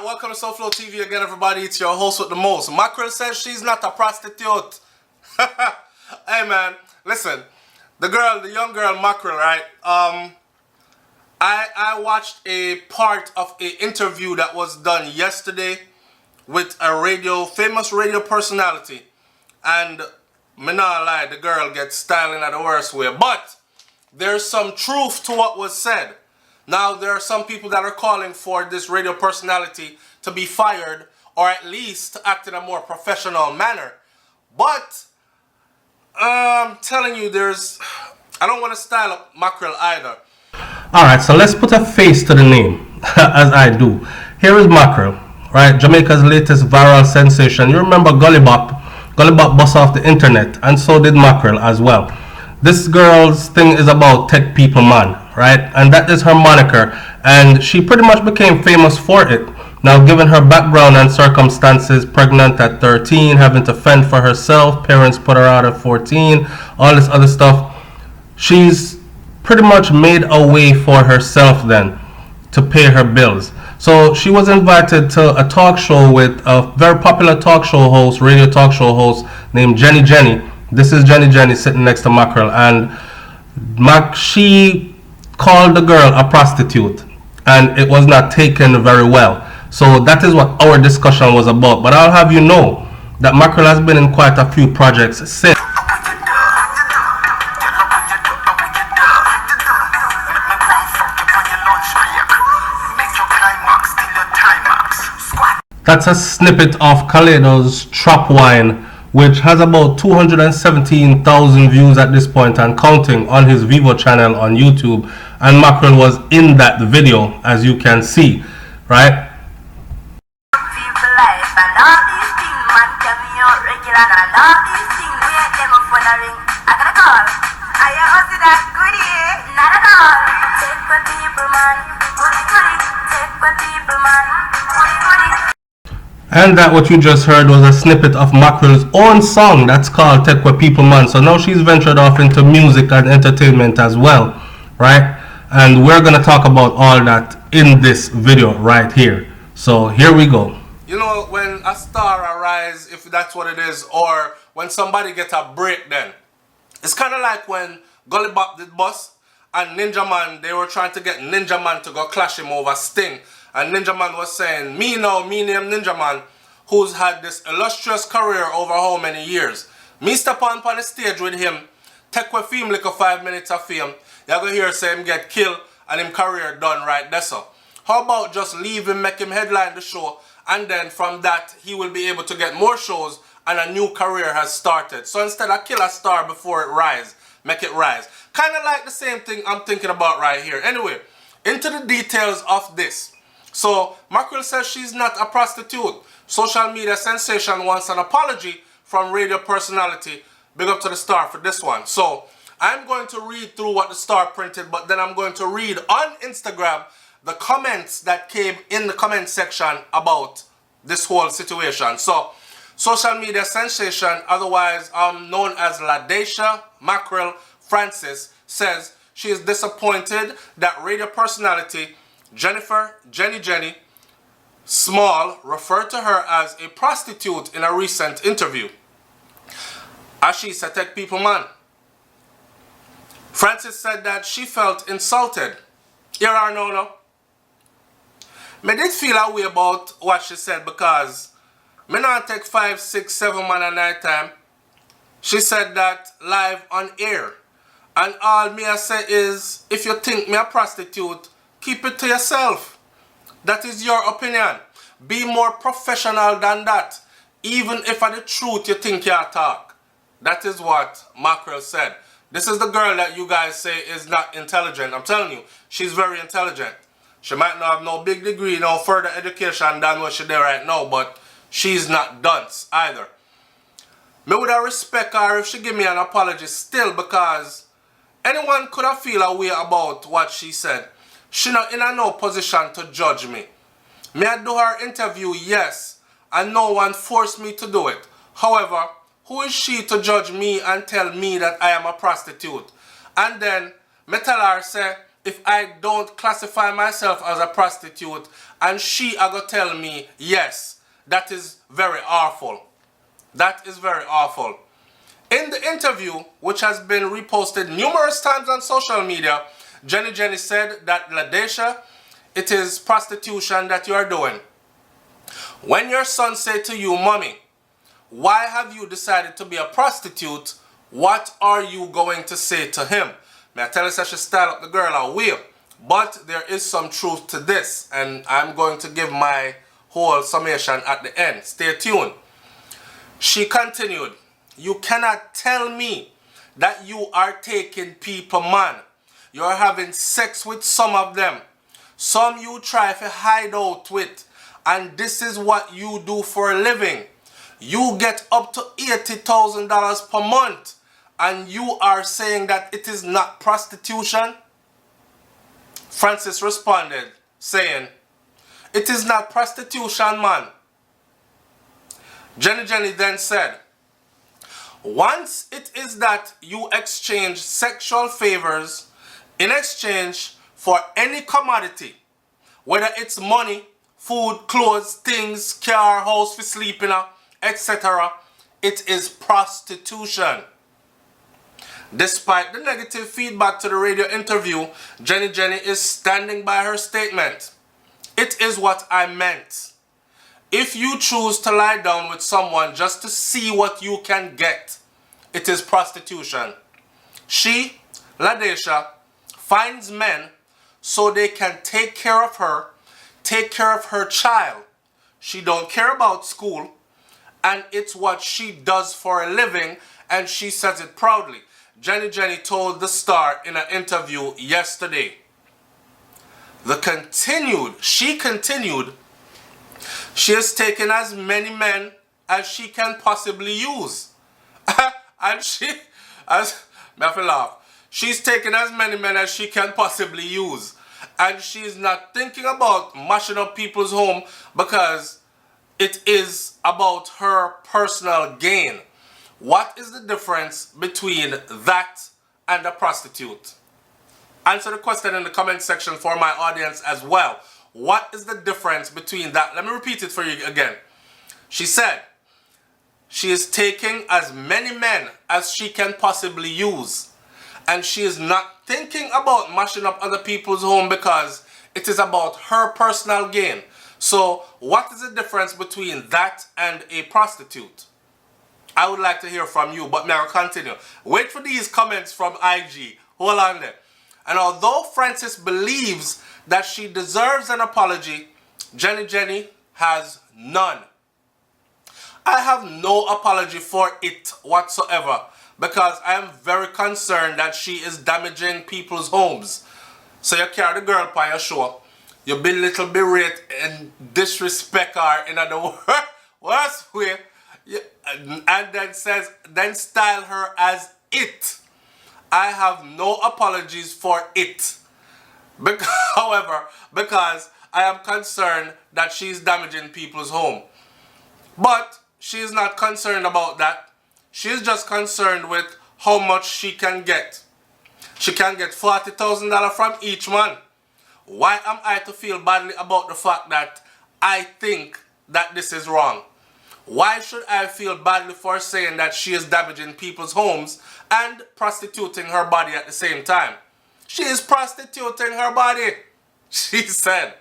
welcome to SouFLoTV again, everybody. It's your host with the most. Mackerel says she's not a prostitute. Hey, man, listen. The young girl, Mackerel, right? I watched a part of an interview that was done yesterday with a famous radio personality. And, me not lie, the girl gets styling in the worst way. But, there's some truth to what was said. Now, there are some people that are calling for this radio personality to be fired, or at least to act in a more professional manner. But, I'm telling you, I don't want to style up Mackerel either. Alright, so let's put a face to the name, as I do. Here is Mackerel, right? Jamaica's latest viral sensation. You remember Gully Bop? Gully Bop bust off the internet, and so did Mackerel as well. This girl's thing is about tech people, man, right? And that is her moniker, and she pretty much became famous for it. Now, given her background and circumstances, pregnant at 13, having to fend for herself, parents put her out at 14, all this other stuff, she's pretty much made a way for herself then to pay her bills. So she was invited to a talk show with a very popular radio talk show host named Jenny. This is Jenny sitting next to Mackerel, and she called the girl a prostitute, and it was not taken very well. So that is what our discussion was about. But I'll have you know that Mackerel has been in quite a few projects since. That's a snippet of Kaleido's Trap Wine, which has about 217,000 views at this point and counting on his Vivo channel on YouTube. And Mackerel was in that video, as you can see, right? And that what you just heard was a snippet of Mackerel's own song that's called Take What People Man. So now she's ventured off into music and entertainment as well, right? And we're going to talk about all that in this video right here. So here we go. You know, when a star arises, if that's what it is, or when somebody gets a break then, it's kind of like when Gully Bop did bust and Ninja Man, they were trying to get Ninja Man to go clash him over Sting. And Ninja Man was saying, me name Ninja Man, who's had this illustrious career over how many years. Me step on the stage with him, take with him like a 5 minutes of fame. You're going to hear say him get killed and him career done right there. So how about just leave him, make him headline the show, and then from that he will be able to get more shows and a new career has started. So instead of kill a star before it rise, make it rise. Kind of like the same thing I'm thinking about right here. Anyway, into the details of this. So, Mackerel says she's not a prostitute. Social media sensation wants an apology from radio personality. Big up to the star for this one. So, I'm going to read through what the star printed, but then I'm going to read on Instagram the comments that came in the comment section about this whole situation. So, social media sensation, otherwise known as LaDacia Mackerel Francis, says she is disappointed that radio personality Jenny Small referred to her as a prostitute in a recent interview. As she said, take people man. Francis said that she felt insulted. Here are no. Me did feel a way about what she said because me not take 5, 6, 7 man a night time. She said that live on air. And all me I say is, if you think me a prostitute, keep it to yourself. That is your opinion. Be more professional than that. Even if at the truth you think you talk. That is what Mackerel said. This is the girl that you guys say is not intelligent. I'm telling you, she's very intelligent. She might not have no big degree, no further education than what she did right now, but she's not dunce either. Me would have respect her if she give me an apology still, because anyone could have feel a way about what she said. She not in a no position to judge me. Me I do her interview, yes, and no one forced me to do it. However, who is she to judge me and tell me that I am a prostitute? And then me tell her, say, if I don't classify myself as a prostitute and she are gonna tell me yes. That is very awful. That is very awful. In the interview, which has been reposted numerous times on social media, Jenny said that LaDacia, it is prostitution that you are doing. When your son said to you, Mommy, why have you decided to be a prostitute? What are you going to say to him? May I tell us I should style up the girl I will. But there is some truth to this, and I'm going to give my whole summation at the end. Stay tuned. She continued, you cannot tell me that you are taking people, man. You're having sex with some of them. Some you try to hide out with. And this is what you do for a living. You get up to $80,000 per month. And you are saying that it is not prostitution? Francis responded, saying, it is not prostitution, man. Jenny then said, once it is that you exchange sexual favors in exchange for any commodity, whether it's money, food, clothes, things, car, house for sleeping, etc., it is prostitution. Despite the negative feedback to the radio interview, Jenny is standing by her statement. It is what I meant. If you choose to lie down with someone just to see what you can get, it is prostitution. She, LaDacia, finds men so they can take care of her, take care of her child. She don't care about school, and it's what she does for a living, and she says it proudly. Jenny told the Star in an interview yesterday. She continued, she has taken as many men as she can possibly use. And she's taken as many men as she can possibly use. And she's not thinking about mashing up people's home because it is about her personal gain. What is the difference between that and a prostitute? Answer the question in the comment section for my audience as well. What is the difference between that? Let me repeat it for you again. She said she is taking as many men as she can possibly use. And she is not thinking about mashing up other people's home because it is about her personal gain. So what is the difference between that and a prostitute? I would like to hear from you, but now continue. Wait for these comments from IG. Hold on there. And although Francis believes that she deserves an apology, Jenny has none. I have no apology for it whatsoever because I am very concerned that she is damaging people's homes. So you carry the girl by your show, you belittle, berate, and disrespect her in the worst way, and then style her as it. I have no apologies for it. However, because I am concerned that she's damaging people's home. But she is not concerned about that. She is just concerned with how much she can get. She can get $40,000 from each man. Why am I to feel badly about the fact that I think that this is wrong? Why should I feel badly for saying that she is damaging people's homes and prostituting her body at the same time? She is prostituting her body, she said.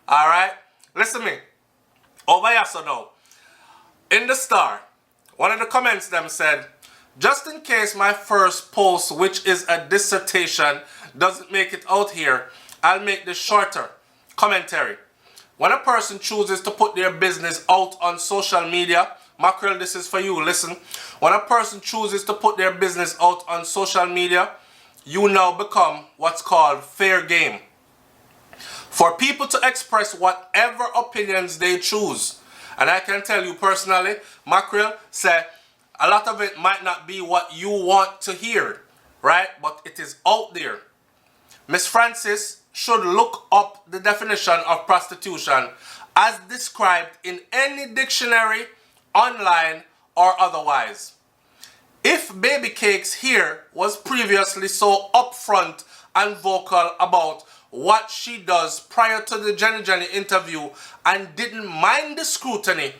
Alright? Listen to me. Over here so now. In the Star, one of the comments them said, just in case my first post, which is a dissertation, doesn't make it out here, I'll make this shorter. Commentary. When a person chooses to put their business out on social media, Mackerel, this is for you, listen. When a person chooses to put their business out on social media, you now become what's called fair game. For people to express whatever opinions they choose. And I can tell you personally, Mackrell said, a lot of it might not be what you want to hear, right? But it is out there. Miss Francis should look up the definition of prostitution as described in any dictionary, online or otherwise. If Baby Cakes here was previously so upfront and vocal about what she does prior to the Jenny interview and didn't mind the scrutiny,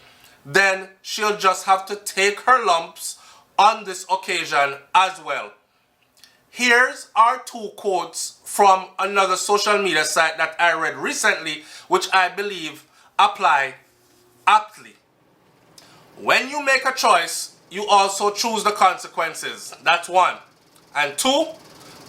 then she'll just have to take her lumps on this occasion as well. Here's our two quotes from another social media site that I read recently, which I believe apply aptly. When you make a choice, you also choose the consequences. That's one. And two,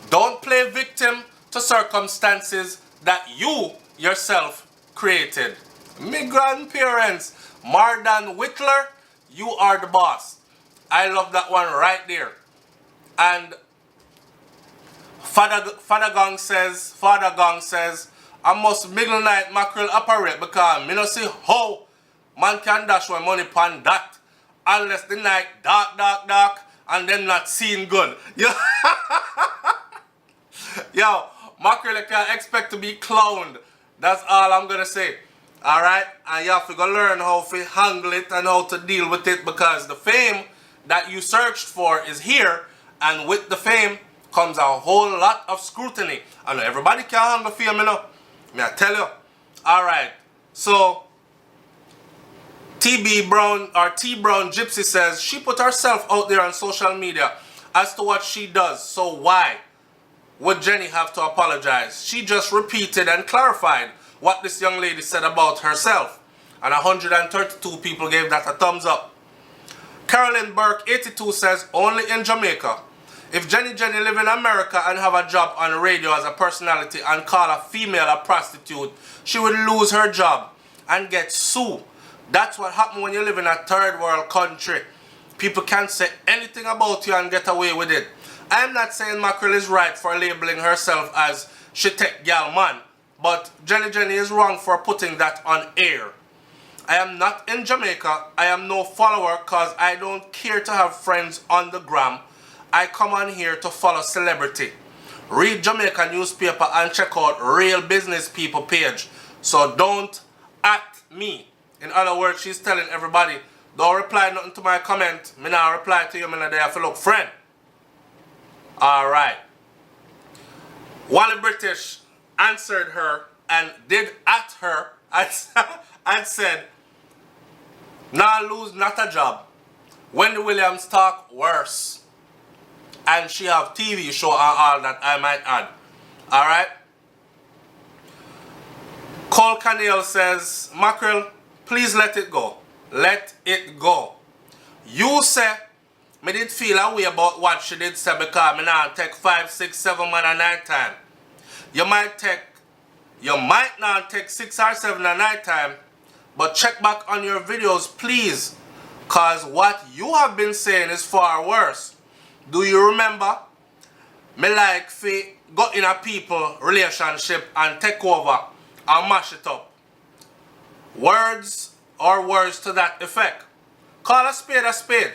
don't play victim to circumstances that you yourself created. Me grandparents, Mardan Whitler, you are the boss. I love that one right there. And Father Gong says, I must middle night mackerel operate because me no see how man can dash my money pan that unless the night dark and them not seeing good. Yo, mackerel can expect to be clowned. That's all I'm gonna say. Alright? And you have to go learn how to handle it and how to deal with it, because the fame that you searched for is here, and with the fame comes a whole lot of scrutiny. I know everybody can't handle fame, you know. May I tell you? Alright, so T Brown Gypsy says she put herself out there on social media as to what she does, so why would Jenny have to apologize? She just repeated and clarified what this young lady said about herself, and 132 people gave that a thumbs up. Carolyn Burke 82 says only in Jamaica. If Jenny live in America and have a job on radio as a personality and call a female a prostitute, she would lose her job and get sued. That's what happens when you live in a third world country. People can't say anything about you and get away with it. I am not saying Mackerel is right for labeling herself as she take gal man, but Jenny is wrong for putting that on air. I am not in Jamaica. I am no follower cause I don't care to have friends on the gram. I come on here to follow celebrity. Read Jamaica newspaper and check out real business people page. So don't at me. In other words, she's telling everybody, don't reply nothing to my comment. Me not reply to you, me not there for look friend. Alright. Wally British answered her and did at her and said, nah lose not a job. Wendy Williams talk worse. And she have TV show and all that, I might add. Alright? Cole Canale says, Mackerel, please let it go. Let it go. You say, me did feel a way about what she did say because me now take 5, 6, 7 man a night time. You might not take 6 or 7 a night time, but check back on your videos, please. Cause what you have been saying is far worse. Do you remember? Me like fi go in a people relationship and take over and mash it up. Words or words to that effect. Call a spade a spade.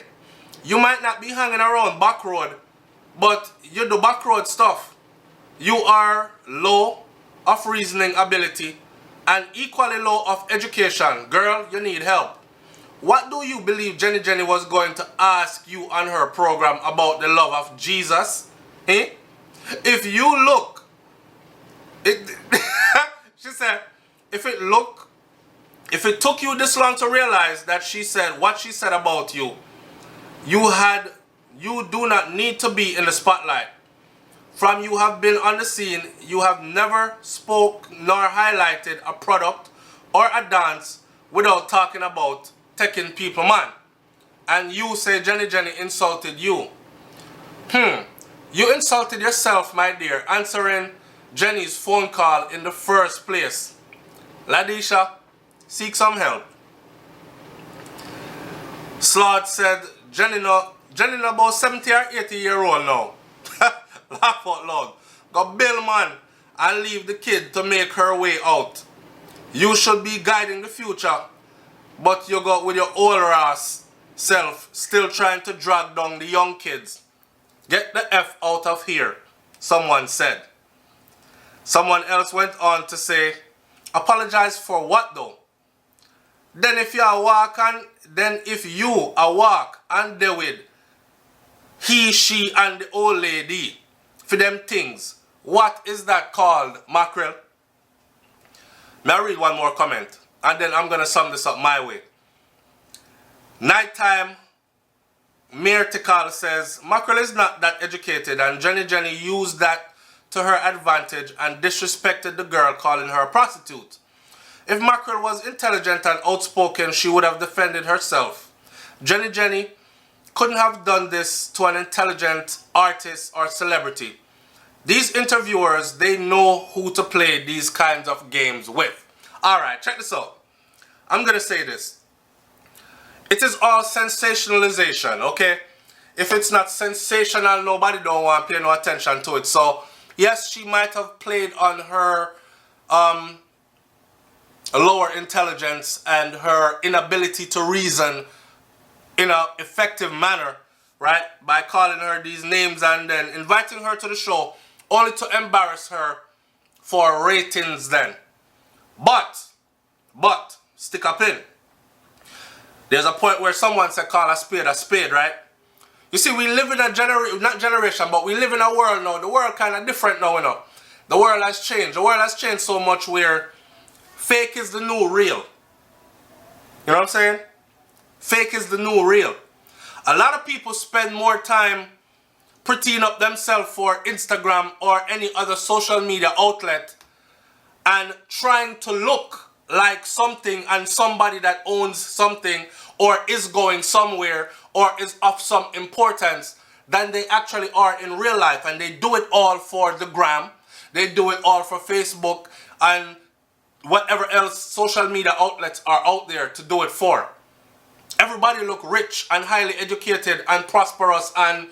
You might not be hanging around back road, but you do back road stuff. You are low of reasoning ability and equally low of education. Girl, you need help. What do you believe Jenny was going to ask you on her program about the love of Jesus? Eh? If you look, she said, if it took you this long to realize that she said what she said about you, you do not need to be in the spotlight. From you have been on the scene, you have never spoke nor highlighted a product or a dance without talking about taking people man. And you say Jenny insulted you. You insulted yourself, my dear, answering Jenny's phone call in the first place. Ladisha, seek some help. Slot said Jenny about 70 or 80 year old now. Laugh out loud. Go bill man and leave the kid to make her way out. You should be guiding the future, but you got with your old ass self still trying to drag down the young kids. Get the F out of here, someone said. Someone else went on to say, apologize for what though? Then if you walk and deal with he, she and the old lady for them things, What is that called, Mackerel? May I read one more comment? And then I'm going to sum this up my way. Nighttime, Mayor Tikal says, Mackerel is not that educated, and Jenny used that to her advantage and disrespected the girl, calling her a prostitute. If Mackerel was intelligent and outspoken, she would have defended herself. Jenny couldn't have done this to an intelligent artist or celebrity. These interviewers, they know who to play these kinds of games with. Alright, check this out. I'm going to say this. It is all sensationalization, okay? If it's not sensational, nobody don't want to pay no attention to it. So, yes, she might have played on her lower intelligence and her inability to reason in an effective manner, right? By calling her these names and then inviting her to the show only to embarrass her for ratings then. But, stick a pin. There's a point where someone said call a spade, right? You see, we live in a not generation, but we live in a world now. The world kind of different now, you know. The world has changed. The world has changed so much where fake is the new real. You know what I'm saying? Fake is the new real. A lot of people spend more time prettying up themselves for Instagram or any other social media outlet and trying to look like something and somebody that owns something or is going somewhere or is of some importance than they actually are in real life. And they do it all for the gram. They do it all for Facebook and whatever else social media outlets are out there to do it for. Everybody look rich and highly educated and prosperous and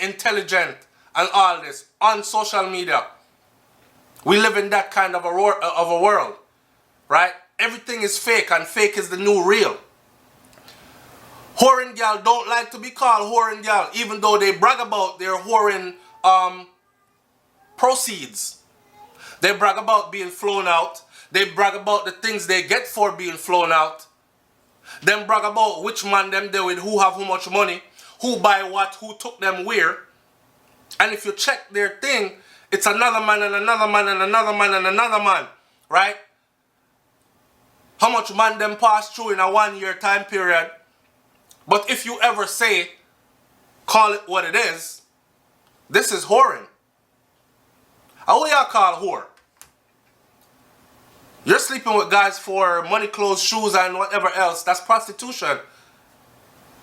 intelligent and all this on social media. We live in that kind of a world, right? Everything is fake and fake is the new real. Whoring gal don't like to be called whoring gal, even though they brag about their whoring proceeds. They brag about being flown out. They brag about the things they get for being flown out. Them brag about which man them there with, who have how much money, who buy what, who took them where. And if you check their thing, it's another man and another man and another man and another man, right? How much man them pass through in a 1 year time period. But if you ever say, call it what it is, this is whoring. How will y'all call whore? You're sleeping with guys for money, clothes, shoes, and whatever else. That's prostitution.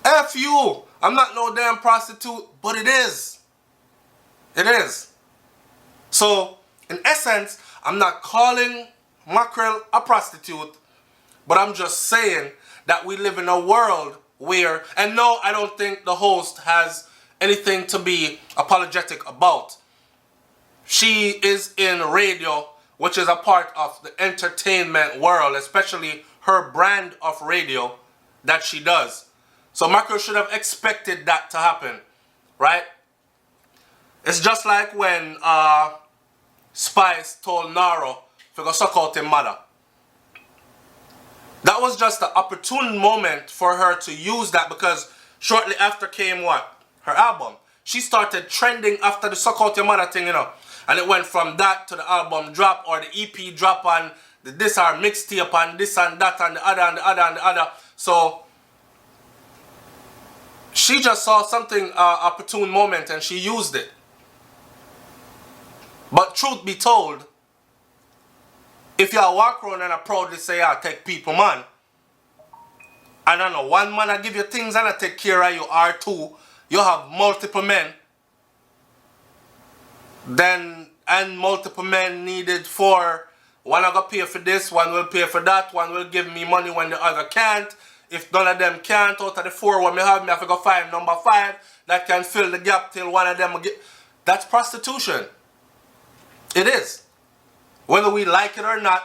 F you. I'm not no damn prostitute, but it is. It is. So, in essence, I'm not calling Mackerel a prostitute, but I'm just saying that we live in a world where, and no, I don't think the host has anything to be apologetic about. She is in radio, which is a part of the entertainment world, especially her brand of radio that she does. So Mackerel should have expected that to happen, right? It's just like when Spice told Naro to go suck out his mother. That was just the opportune moment for her to use that, because shortly after came what? Her album. She started trending after the suck out your mother thing, you know. And it went from that to the album drop or the EP drop and the this or mixtape and this and that and the other and the other and the other. So she just saw something, opportune moment, and she used it. But truth be told, if y'all walk around and I proudly say, I take people, man, and I know one man I give you things and I take care of you, or two, you have multiple men, then, and multiple men needed for, one I gonna pay for this, one will pay for that, one will give me money when the other can't. If none of them can't, out of the four what me have to go find number 5 that can fill the gap till one of them will get. That's prostitution. It is. Whether we like it or not,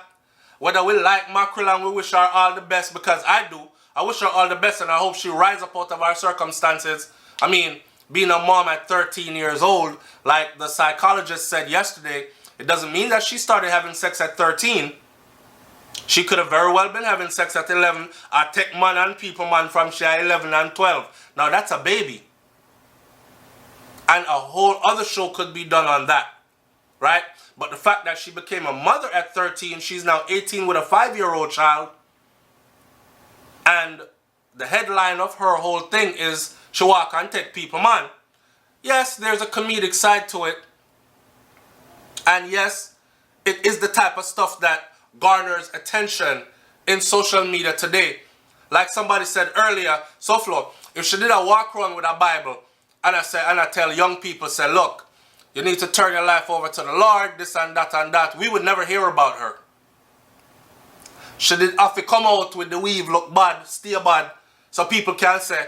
whether we like Mackerel and we wish her all the best, because I do. I wish her all the best and I hope she rise up out of our circumstances. I mean, being a mom at 13 years old, like the psychologist said yesterday, it doesn't mean that she started having sex at 13. She could have very well been having sex at 11. I take man and people man from she 11 and 12. Now that's a baby. And a whole other show could be done on that. right? But the fact that she became a mother at 13, she's now 18 with a 5-year-old child, and the headline of her whole thing is she walk and take people man. Yes, there's a comedic side to it, and yes, it is the type of stuff that garners attention in social media today. Like somebody said earlier, SouFLo, if she did a walk around with a Bible, and I tell young people, say, look, you need to turn your life over to the Lord, this and that, we would never hear about her. She did have to come out with the weave, look bad, stay bad, so people can say,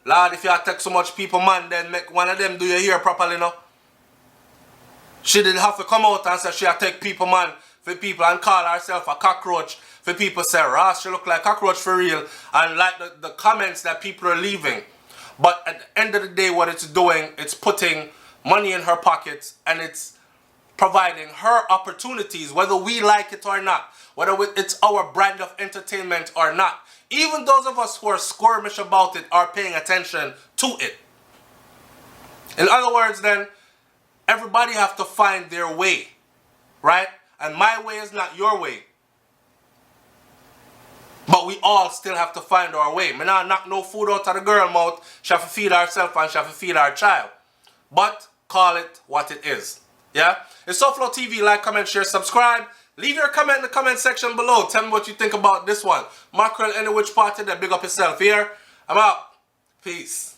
Lord, if you take so much people man, then make one of them do your hair properly, no? She did have to come out and say she take people man for people and call herself a cockroach. For people say, Ross, she look like cockroach for real. And like the comments that people are leaving. But at the end of the day, what it's doing, it's putting money in her pockets and it's providing her opportunities, whether we like it or not. Whether it's our brand of entertainment or not. Even those of us who are squirmish about it are paying attention to it. In other words then, everybody have to find their way, right? And my way is not your way. But we all still have to find our way. Me not knock no food out of the girl mouth. She have to feed herself and she have to feed her child. But call it what it is. Yeah? It's SouFLoTV. Like, comment, share, subscribe. Leave your comment in the comment section below. Tell me what you think about this one. Mackerel, any which part of that, big up yourself here. I'm out. Peace.